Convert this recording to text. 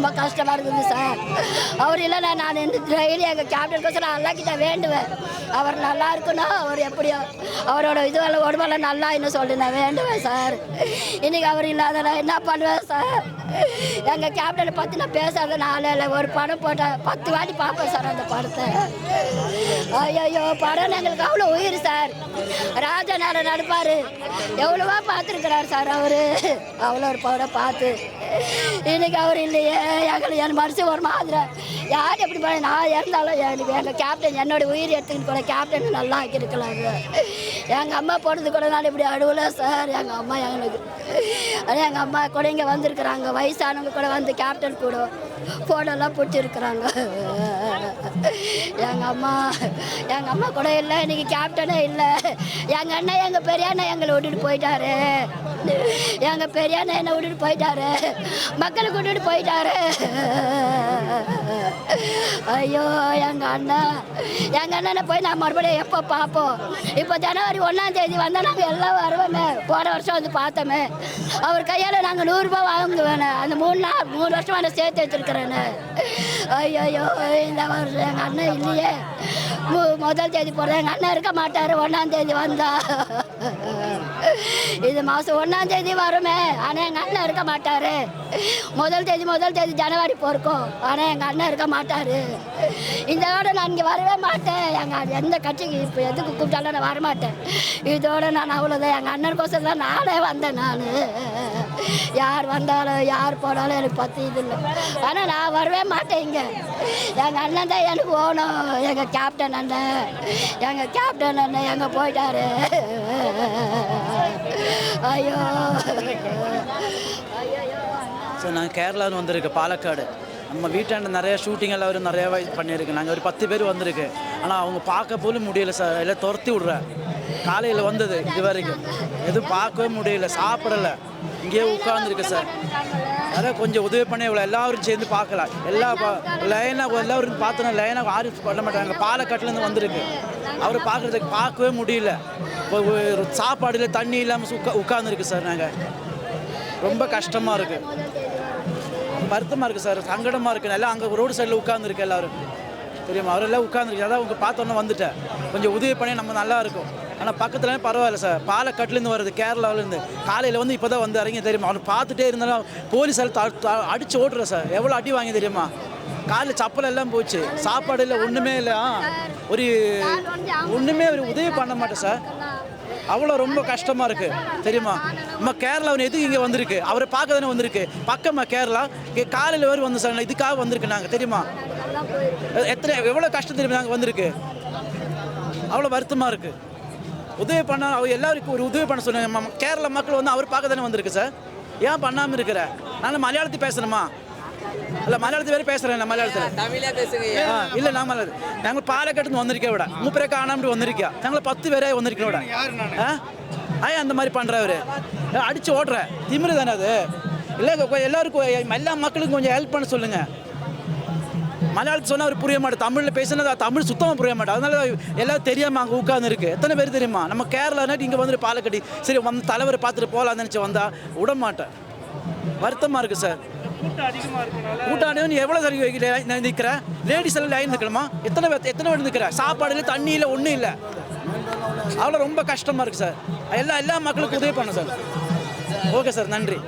ரொம்ப கஷ்டமாக இருக்குது சார். அவர் இல்லைன்னா நான் டெய்லி எங்கள் கேப்டனுக்கோசரம் அல்லா கிட்ட வேண்டுவேன். அவர் நல்லா இருக்கணும், அவர் எப்படியோ அவரோட இதுவெல்லாம் உடம்பெல்லாம் நல்லா இன்னும் சொல்லி நான் வேண்டுவேன் சார். இன்றைக்கி அவர் இல்லாத நான் என்ன பண்ணுவேன் சார்? எங்கள் கேப்டனை பற்றி நான் பேசாத நாளே இல்லை. ஒரு படம் போட்டேன் 10 வாட்டி பார்ப்பேன் சார் அந்த படத்தை. ஐயோ படம் எங்களுக்கு அவ்வளோ உயிர் சார். ராஜா நாடகம் நடிப்பார், எவ்வளோவா பார்த்துருக்கிறார் சார் அவர். அவ்வளோ ஒரு படம் பார்த்து இன்னைக்கு அவர் இல்லையே, எங்களுக்கு என் மனசு ஒரு மாதிரி. யார் எப்படி பண்ண நான் இருந்தாலும் எங்கள் கேப்டன் என்னோட உயிர் எடுத்துக்கிட்டு கூட கேப்டன் நல்லா ஆக்கியிருக்கலாங்க. எங்கள் அம்மா போனது கூட நான் இப்படி அழுவல சார். எங்கள் அம்மா எங்களுக்கு எங்கள் அம்மா கூட இங்கே வந்திருக்கிறாங்க. வயசானவங்க கூட வந்து கேப்டன் கூட ஃபோட்டோலாம் பிடிச்சிருக்கிறாங்க. எங்கள் அம்மா கூட இல்லை, இன்றைக்கி கேப்டனே இல்லை. எங்கள் அண்ணன் எங்கள் பெரிய அண்ணன் எங்களை விட்டுட்டு போயிட்டாரு. எங்கள் பெரிய அண்ணன் என்னை விட்டுட்டு போயிட்டாரு, மக்களை விட்டுட்டு போயிட்டாரு. ஐயோ எங்கள் அண்ணனை போய் நான் மறுபடியும் எப்போ பார்ப்போம்? இப்போ ஜனவரி 1ஆம் தேதி வந்தால் நாங்கள் எல்லாம் வருவோமே. போன வருஷம் வந்து பார்த்தோமே, அவர் கையால் நாங்கள் 100 ரூபா வாங்குவேண்ணே. அந்த 3 வருஷமாக நான் சேர்த்து வச்சுருக்கிறேன்னு. ஐயோ இந்த வருஷம் எங்கள் அண்ணன் இல்லையே. முதல் தேதி போடுறேன், எங்கள் அண்ணன் இருக்க மாட்டார். 1ஆம் தேதி வந்தா இது மாதம் 1ஆம் தேதி வருமே, ஆனால் எங்கள் அண்ணன் இருக்க மாட்டார். முதல் தேதி ஜனவரி போயிருக்கோம், ஆனால் எங்கள் அண்ணன் இருக்க மாட்டார். இந்த விட நான் இங்கே வரவே மாட்டேன். எங்கள் எந்த கட்சிக்கு இப்போ எதுக்கு கூப்பிட்டாலும் நான் வரமாட்டேன். இதோட நான் அவ்வளோதான். எங்கள் அண்ணனுக்கோசம் தான் நானே வந்தேன். நான் யார் வந்தாலும் யார் போனாலும் எனக்கு பற்றி இது இல்லை. ஆனால் நான் வரவே மாட்டேன் இங்கே. எங்கள் அண்ணன் தான் எனக்கு போகணும். எங்கள் கேப்டன் அண்ணன் எங்கே போயிட்டாரு? ஐயோ சார், நாங்கள் கேரளாவில் வந்திருக்கு, பாலக்காடு. நம்ம வீட்டாண்ட நிறையா ஷூட்டிங் எல்லாம் நிறையா பண்ணியிருக்கு. நாங்கள் ஒரு 10 பேர் வந்திருக்கு. ஆனால் அவங்க பார்க்க போலும் முடியல சார். எல்லாம் துரத்தி விட்றேன். காலையில் வந்தது இது வரைக்கும் எதுவும் பார்க்கவே முடியல, சாப்பிடலை, இங்கேயே உட்காந்துருக்கு சார். அதான் கொஞ்சம் உதவி பண்ணி இவ்வளோ எல்லாரும் சேர்ந்து பார்க்கலாம். லைனாக எல்லோரும் பார்த்தோன்னா லைனாக ஆரிஃப் பண்ண மாட்டாங்க. பாலக்காட்டிலேருந்து வந்திருக்கு. அவரை பார்க்கவே முடியல. ஒரு சாப்பாடில் தண்ணி இல்லாமல் உட்காந்துருக்கு சார். நாங்கள் ரொம்ப கஷ்டமாக இருக்குது, வருத்தமாக இருக்குது சார், சங்கடமாக இருக்குது. எல்லாம் அங்கே ரோடு சைடில் உட்காந்துருக்கு எல்லோரும், தெரியுமா? அவரெல்லாம் உட்காந்துருக்கு. அதான் அவங்க பார்த்தோன்னே வந்துட்டேன். கொஞ்சம் உதவி பண்ணி நம்ம நல்லா இருக்கும். ஆனால் பக்கத்துலேயே பரவாயில்ல சார். பாலக்காட்டிலேருந்து வருது, கேரளாவிலேருந்து. காலையில் வந்து இப்போ தான் வந்து இறங்கி, தெரியுமா? அவனை பார்த்துட்டே இருந்தாலும் போலீஸால் அடித்து ஓட்டுறேன் சார். எவ்வளோ அடி வாங்கி தெரியுமா? காலையில் சப்பல் எல்லாம் போச்சு, சாப்பாடு இல்லை, ஒன்றுமே இல்லை. ஒன்றுமே ஒரு உதவி பண்ண மாட்டேன் சார். அவ்வளோ ரொம்ப கஷ்டமாக இருக்குது, தெரியுமா? நம்ம கேரளா எதுக்கு இங்கே வந்திருக்கு? அவரை பார்க்க தானே வந்திருக்கு. பக்கமாக கேரளா காலையில் வேறு வந்து சார். இதுக்காக வந்திருக்கு நாங்கள், தெரியுமா? எவ்வளோ கஷ்டம் தெரியுமா நாங்கள் வந்திருக்கு. அவ்வளோ வருத்தமாக இருக்குது. உதவி பண்ண அவர் எல்லாருக்கும் ஒரு உதவி பண்ண சொன்னாங்க. கேரளா மக்கள் வந்து அவர் பார்க்க தானே வந்திருக்கு சார். ஏன் பண்ணாமல் இருக்கிற? நான் மலையாளத்தில் பேசணுமா? இல்லை, மலையாளத்து வேறு பேசுகிறேன். மலையாளத்தில் தமிழாக பேசுங்க. இல்லை, நான் மலையாளம். நாங்கள் பாலக்காட்டுன்னு வந்திருக்கேன் விட 3 பேரை காணாமல் வந்திருக்கா. நாங்கள் 10 பேரே வந்திருக்கோம் விட. அந்த மாதிரி பண்ணுறவர் அடித்து ஓட்டுற திமிரு தானே அது. இல்லை, எல்லாருக்கும் எல்லா மக்களுக்கும் கொஞ்சம் ஹெல்ப் பண்ண சொல்லுங்கள். மலையாளத்தில் சொன்னால் அவர் புரிய மாட்டேன். தமிழில் பேசினா தமிழ் சுத்தமாக புரிய மாட்டேன். அதனால எல்லோரும் தெரியாமல் அங்கே உட்காந்துருக்கு. எத்தனை பேர் தெரியுமா? நம்ம கேரளானாட்டு இங்கே வந்துட்டு பாலக்காட்டி சரி வந்து தலைவரை பார்த்துட்டு போகலான்னு நினச்சி வந்தால் விட மாட்டேன். வருத்தமாக இருக்குது சார். கூட்டம் நீ எவ்வளோ சரி நிற்கிற? லேடிஸ் எல்லாம் லைன் நிற்கணுமா? எத்தனை பேர் நிற்கிற? சாப்பாடு இல்லை, தண்ணி இல்லை, ஒன்றும் இல்லை. அவ்வளோ ரொம்ப கஷ்டமாக இருக்குது சார். எல்லா மக்களுக்கும் உதவி பண்ண சார். ஓகே சார், நன்றி.